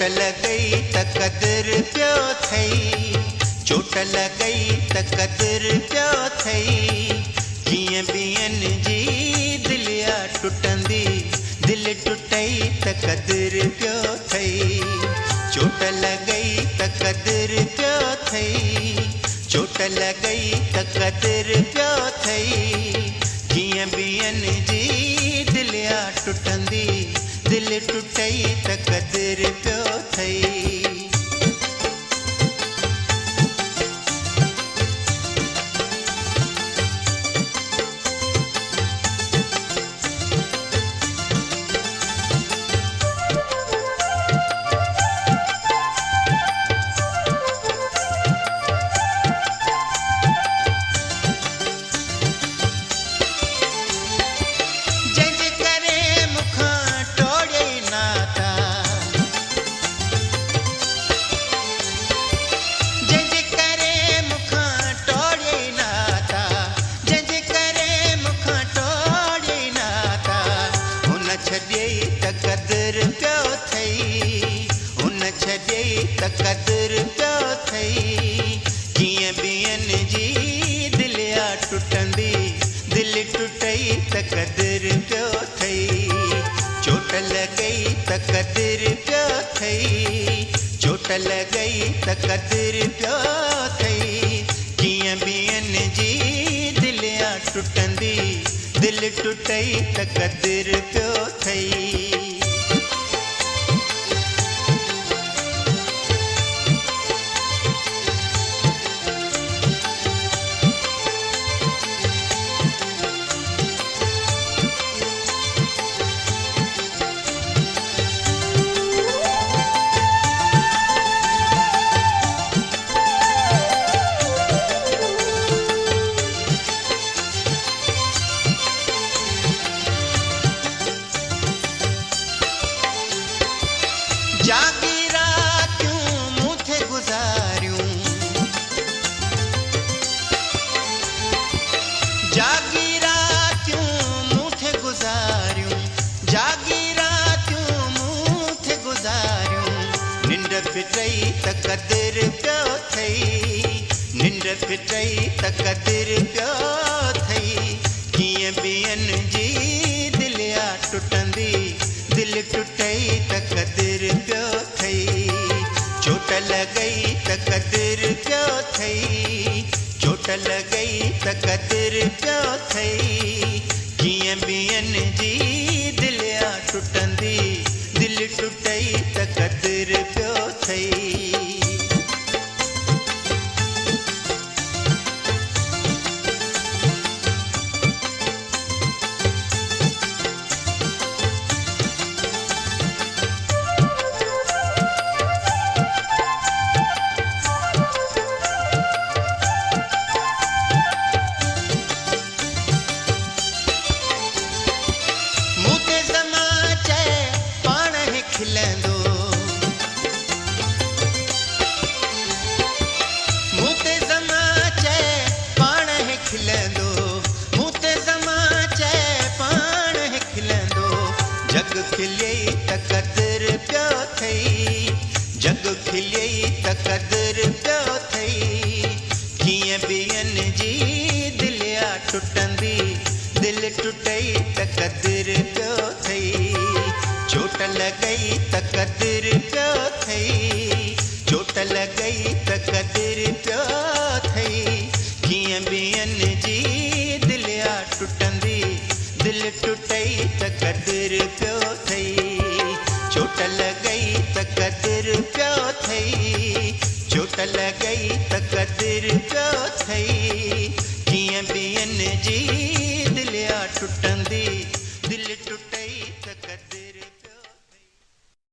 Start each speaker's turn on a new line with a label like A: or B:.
A: चोट लॻई त क़दुरु पियो थई, चोट लॻई त क़दुरु पियो थई। कीअं ॿियनि जी दिलिया टुटंदी, दिलि टुटई त क़दुरु पियो थई। चोट लॻई त क़दुरु पियो थई, चोट लॻई त क़दुरु पियो थई। कीअं ॿियनि जी दिलिया टुटंदी, दिलि टुटई त क़दुरु पियो थई। क़दुरु पियो थई। कीअं ॿियनि जी दिलिया टुटंदी, दिलि टुटई त क़दुरु पियो थई। चोट लॻई त क़दुरु पियो थई, चोट लॻई त क़दुरु पियो थई। कीअं ॿियनि जी दिलिया टुटंदी, दिलि टुटई त क़दुरु पियो थई। जागी रातियूं मूं थे गुज़ारियूं, जागी रातियूं मूं थे गुज़ारियूं, जागी रातियूं मूं थे गुज़ारियूं। निंड फिटई त क़दुरु पियो थई, निंड फिटई त क़दुरु पियो थई। कीअं ॿियनि जी दिलिया टुटंदी, दिलि टुटई त क़दुरु पियो थई। चोट लॻई त क़दुरु पियो थई, चोट लॻई त क़दुरु पियो थई। कीअं ॿियनि जी दिलिया टुटंदी, दिलि टुटई त क़दुरु पियो थई। जग खिलियई त क़दुरु पियो थई, जग खिलियई त क़दुरु पियो थई। कीअं ॿियनि जी दिलिया टुटंदी, दिलि टुटई त क़दुरु पियो थई। चोट लॻई त क़दुरु पियो थई, चोट लॻई त क़दुरु पियो थई। कीअं ॿियनि जी दिलिया टुटंदी, दिलि टुटई त क़दुरु पियो थई। चोट लॻई त क़दुरु पियो थई, चोट लॻई त क़दुरु पियो थई। कीअं ॿियनि जी दिलिया टुटंदी, दिलि टुटई त क़दुरु